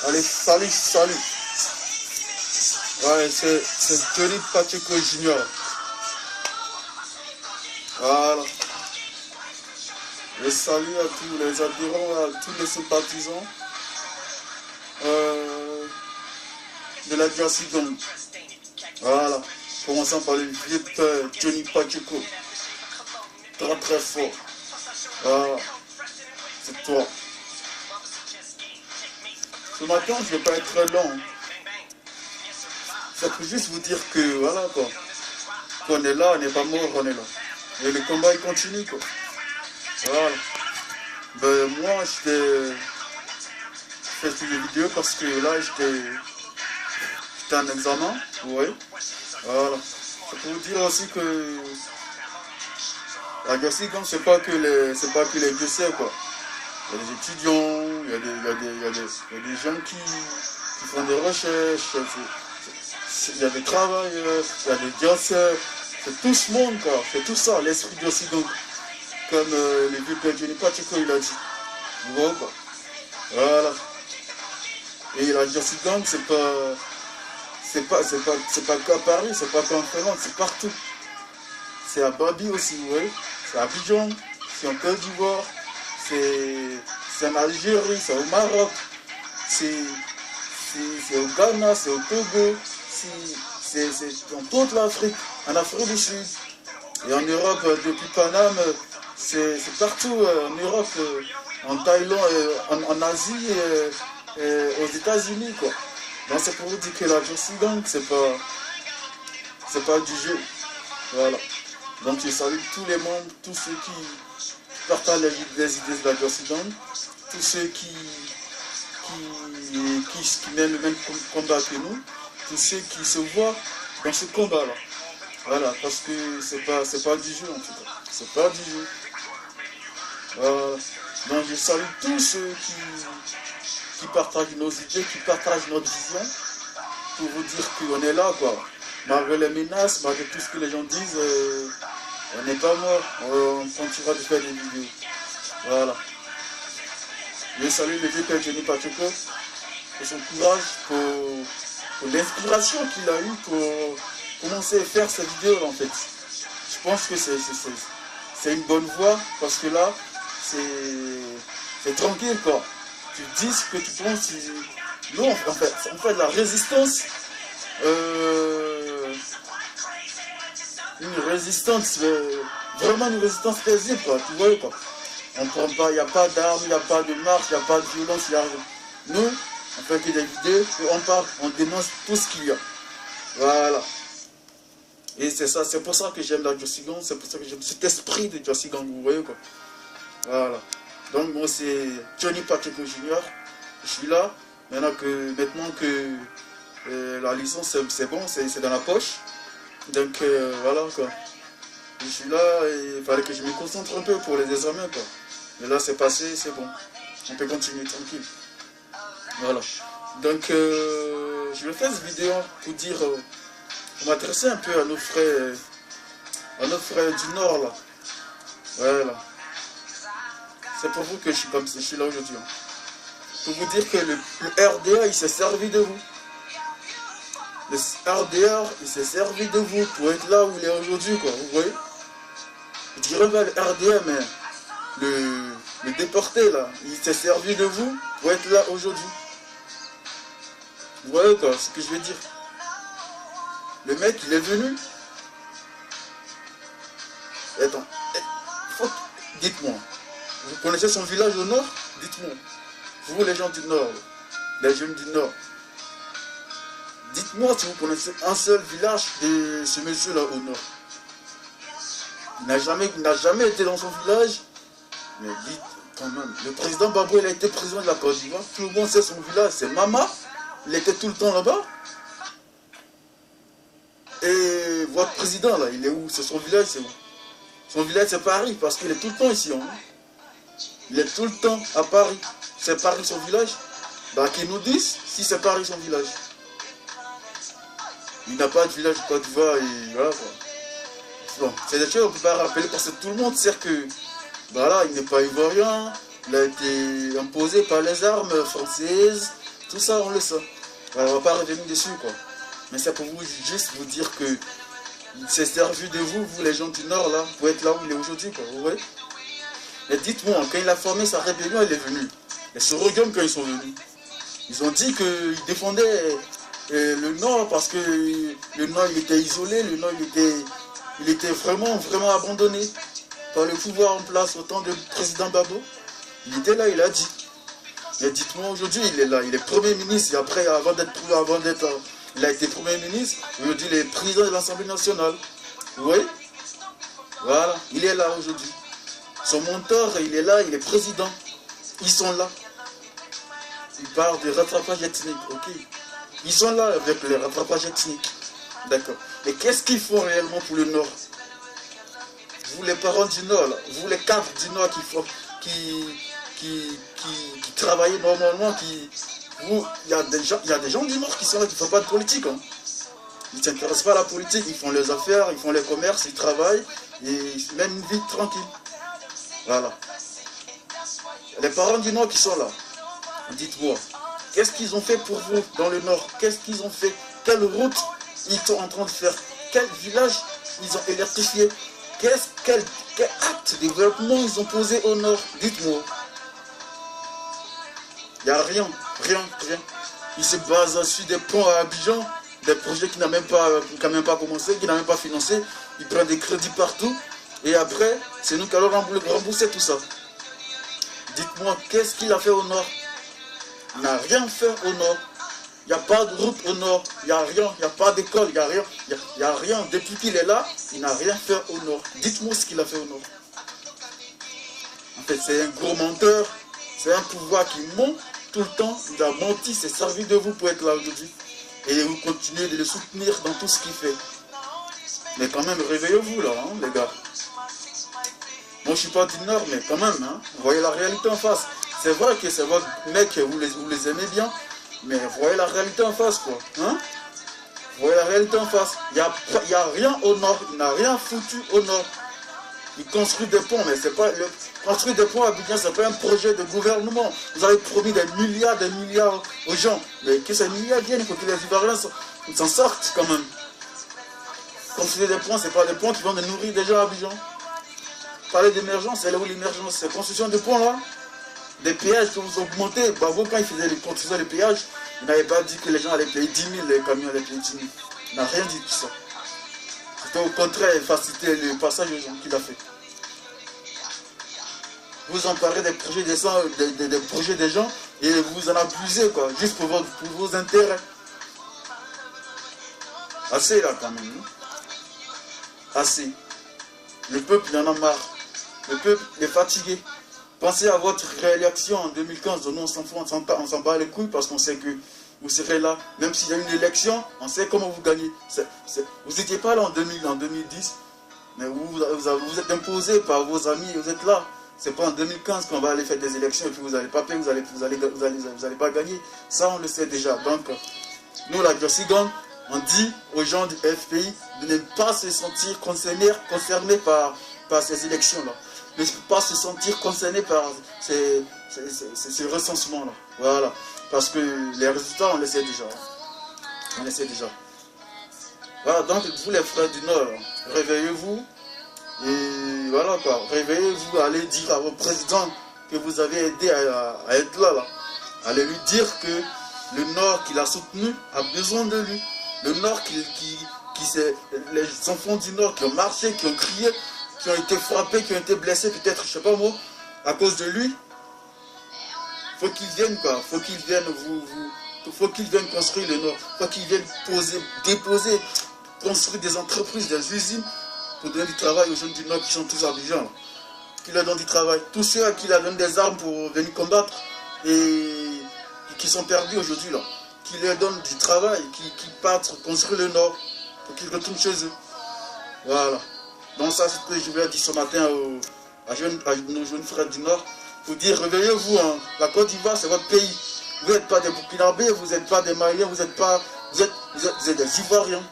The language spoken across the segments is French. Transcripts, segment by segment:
Allez, salut, salut. Ouais, c'est Johnny Pacheco Junior. Voilà. Et salut à tous les adhérents, à tous les sympathisants de la Jersey Gang. Voilà. Commençons par le vieux père Johnny Pacheco. Très très fort. Voilà. C'est toi. Ce matin, je ne vais pas être très long. Ça peut juste vous dire que, voilà quoi. Qu'on est là, on n'est pas mort, on est là. Et le combat il continue quoi. Voilà. Ben moi, j'étais fait une vidéo parce que là, j'étais en examen. Oui. Voilà. Ça peut vous dire aussi que la Jersey Gang, c'est pas que les dossiers quoi. Il y a des étudiants, il y a des gens qui font des recherches, il y a des travailleurs, il y a des danseurs, c'est tout ce monde quoi, c'est tout ça, l'esprit de Jersey Gang. Comme le vieux père Johnny Pacheco il a dit. Bon, quoi. Voilà. Et la Jersey Gang, c'est pas qu'à Paris, c'est pas qu'en Finlande, c'est partout. C'est à Babi aussi, vous voyez. C'est à Abidjan, c'est en Côte d'Ivoire, c'est en Algérie, c'est au Maroc, c'est au Ghana, c'est au Togo, c'est dans toute l'Afrique, en Afrique du Sud. Et en Europe, depuis Paname, c'est partout en Europe, en Thaïlande, en Asie, aux États-Unis, quoi. Donc c'est pour vous dire que la Jersey Gang, c'est pas du jeu. Voilà. Donc je salue tous les membres, tous ceux qui partagent les idées de la Jersey Gang, tous ceux qui mènent le même combat que nous, tous ceux qui se voient dans ce combat-là. Voilà, parce que c'est pas du jeu en tout cas. C'est pas du jeu. Donc je salue tous ceux qui partagent nos idées, qui partagent notre vision, pour vous dire qu'on est là quoi. Malgré les menaces, malgré tout ce que les gens disent, on n'est pas mort, on continuera de faire des vidéos. Voilà. Je salue le vieux père Johnny Pacheco pour son courage, pour l'inspiration qu'il a eue pour commencer à faire cette vidéo en fait. Je pense que c'est une bonne voie parce que là, c'est tranquille quoi. Tu dis ce que tu penses. Nous, on fait de la résistance. Une résistance, vraiment une résistance paisible quoi. Tu vois quoi. On prend pas, il n'y a pas d'armes, il n'y a pas de marche, il n'y a pas de violence, il y a rien. Nous, on fait que des vidéos, on parle, on dénonce tout ce qu'il y a. Voilà. Et c'est ça, c'est pour ça que j'aime la Jersey Gang, c'est pour ça que j'aime cet esprit de Jersey Gang, vous voyez quoi. Voilà. Donc moi c'est Johnny Pacheco Junior. Je suis là. Maintenant que la licence c'est bon, c'est dans la poche. Donc voilà quoi. Je suis là et il fallait que je me concentre un peu pour les examens quoi. Mais là c'est passé, c'est bon. On peut continuer tranquille. Voilà. Donc je vais faire cette vidéo pour dire, pour m'adresser un peu à nos frères du Nord là. Voilà. C'est pour vous que je suis comme ça, je suis là aujourd'hui. Pour vous dire que le RDA il s'est servi de vous. Le RDA il s'est servi de vous pour être là où il est aujourd'hui quoi, vous voyez. Je dirais pas le RDA mais le déporté là, il s'est servi de vous pour être là aujourd'hui. Vous voyez quoi, ce que je veux dire. Le mec il est venu. Attends, dites-moi. Vous connaissez son village au nord? Dites-moi. Vous les gens du nord, les jeunes du nord. Dites-moi si vous connaissez un seul village de ce monsieur-là au nord. Il n'a jamais été dans son village. Mais dites quand même, le président Babou il a été président de la Côte d'Ivoire. Tout le monde sait son village, c'est Mama. Il était tout le temps là-bas. Et votre président là, il est où? C'est son village, c'est où? Son village c'est Paris, parce qu'il est tout le temps ici. Hein. Il est tout le temps à Paris. C'est Paris son village. Bah qu'ils nous disent si c'est Paris son village. Il n'a pas de village de Côte d'Ivoire et voilà quoi. Bon, c'est des choses qu'on ne peut pas rappeler parce que tout le monde sait que voilà, il n'est pas ivoirien, il a été imposé par les armes françaises, Tout ça, on le sait. On ne va pas revenir dessus, quoi. Mais c'est pour vous, juste vous dire que il s'est servi de vous, vous les gens du Nord, là, pour être là où il est aujourd'hui, quoi. Vous voyez? Mais dites-moi, quand il a formé sa rébellion, il est venu. Les Sorogum, quand ils sont venus, ils ont dit qu'ils défendaient le Nord parce que le Nord, il était isolé, le Nord, il était vraiment, vraiment abandonné par le pouvoir en place au temps du président Babo. Il était là, il a dit. Mais dites-moi, aujourd'hui, il est là, il est Premier ministre, et après, il a été Premier ministre, aujourd'hui, il est président de l'Assemblée nationale. Vous voyez? Voilà, il est là aujourd'hui. Son mentor, il est là, il est président. Ils sont là. Ils parlent de rattrapage ethnique, ok. Ils sont là avec les rattrapages ethniques. D'accord. Mais qu'est-ce qu'ils font réellement pour le Nord? Vous les parents du Nord, là, vous les cadres du Nord qui travaillent normalement, il y a des gens du Nord qui sont là, qui ne font pas de politique. Hein. Ils ne s'intéressent pas à la politique, ils font leurs affaires, ils font les commerces, ils travaillent, et ils mènent une vie tranquille. Voilà. Les parents du Nord qui sont là, dites-moi, qu'est-ce qu'ils ont fait pour vous dans le Nord? Qu'est-ce qu'ils ont fait? Quelle route ils sont en train de faire? Quel village ils ont électrifié? Quel acte de développement ils ont posé au Nord? Dites-moi. Il n'y a rien. Ils se basent sur des ponts à Abidjan, des projets qui n'ont même pas commencé, qui n'ont même pas financé. Ils prennent des crédits partout. Et après, c'est nous qui allons rembourser tout ça. Dites-moi, qu'est-ce qu'il a fait au Nord? Il n'a rien fait au Nord. Il n'y a pas de route au Nord. Il n'y a rien. Il n'y a pas d'école. Il n'y a rien. Il n'y a rien. Depuis qu'il est là, il n'a rien fait au Nord. Dites-moi ce qu'il a fait au Nord. En fait, c'est un gros menteur. C'est un pouvoir qui ment tout le temps. Il a menti. C'est servi de vous pour être là aujourd'hui. Et vous continuez de le soutenir dans tout ce qu'il fait. Mais quand même, réveillez-vous là, hein, les gars. Moi, je ne suis pas du Nord, mais quand même, hein, vous voyez la réalité en face. C'est vrai que c'est votre mec, vous les aimez bien, mais vous voyez la réalité en face, quoi. Hein? Vous voyez la réalité en face. Il n'y a rien au Nord, il n'a rien foutu au Nord. Il construit des ponts, mais c'est pas construire des ponts à Abidjan, c'est pas un projet de gouvernement. Vous avez promis des milliards aux gens. Mais que ces milliards viennent, il faut que les Ivoiriens s'en sortent quand même. Construire des ponts, c'est pas des ponts qui vont nourrir des gens à Abidjan. Parler d'émergence, c'est là où l'émergence, c'est construction de ponts là. Des péages que vous augmentez. Bravo, quand il faisait les constructions de péages, il n'avait pas dit que les gens allaient payer 10 000, les camions allaient payer 10 000. Il n'a rien dit de tout ça. C'était au contraire faciliter le passage aux gens qu'il a fait. Vous emparez des projets des projets des gens et vous en abusez, quoi, juste pour vos intérêts. Assez là quand même. Hein? Assez. Le peuple, il en a marre. Le peuple est fatigué. Pensez à votre réélection en 2015. Nous, on s'en fout, on s'en bat les couilles parce qu'on sait que vous serez là. Même s'il y a une élection, on sait comment vous gagnez. Vous n'étiez pas là en 2010, mais vous êtes imposé par vos amis, vous êtes là. C'est pas en 2015 qu'on va aller faire des élections et puis vous n'allez pas payer, vous allez pas gagner. Ça, on le sait déjà. Donc, nous, la Josigan, on dit aux gens du FPI de ne pas se sentir concernés par ces élections-là. Ne pas se sentir concernés par ces recensements-là. Voilà. Parce que les résultats, on les sait déjà. On les sait déjà. Voilà, donc vous les frères du Nord, réveillez-vous. Et voilà quoi, réveillez-vous, allez dire à vos présidents que vous avez aidé à être là. Allez lui dire que le Nord qu'il a soutenu a besoin de lui. Le Nord les enfants du Nord qui ont marché, qui ont crié, qui ont été frappés, qui ont été blessés, peut-être, je sais pas moi, à cause de lui. Faut qu'ils viennent quoi, faut qu'ils viennent construire le Nord, faut qu'ils viennent déposer, construire des entreprises, des usines pour donner du travail aux jeunes du Nord qui sont tous Abidjan, qui leur donnent du travail. Tous ceux à qui leur donnent des armes pour venir combattre et qui sont perdus aujourd'hui là, qui leur donnent du travail, qui partent construire le Nord pour qu'ils retournent chez eux. Voilà. Donc ça, c'est ce que je voulais dire ce matin à nos jeunes frères du Nord, pour dire réveillez-vous, hein. La Côte d'Ivoire, c'est votre pays. Vous n'êtes pas des Burkinabés, vous n'êtes pas des Maliens, vous êtes des Ivoiriens.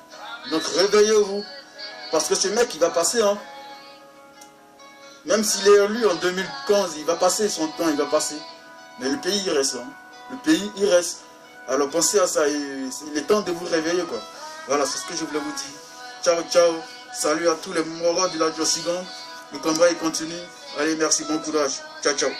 Donc réveillez-vous. Parce que ce mec, il va passer, hein. Même s'il est élu en 2015, il va passer son temps, il va passer. Mais le pays, il reste, hein. Le pays, il reste. Alors pensez à ça, il est temps de vous réveiller, quoi. Voilà, c'est ce que je voulais vous dire. Ciao, ciao. Salut à tous les morons de la Jossigan. Le combat, il continue. Allez, merci, bon courage. Ciao, ciao.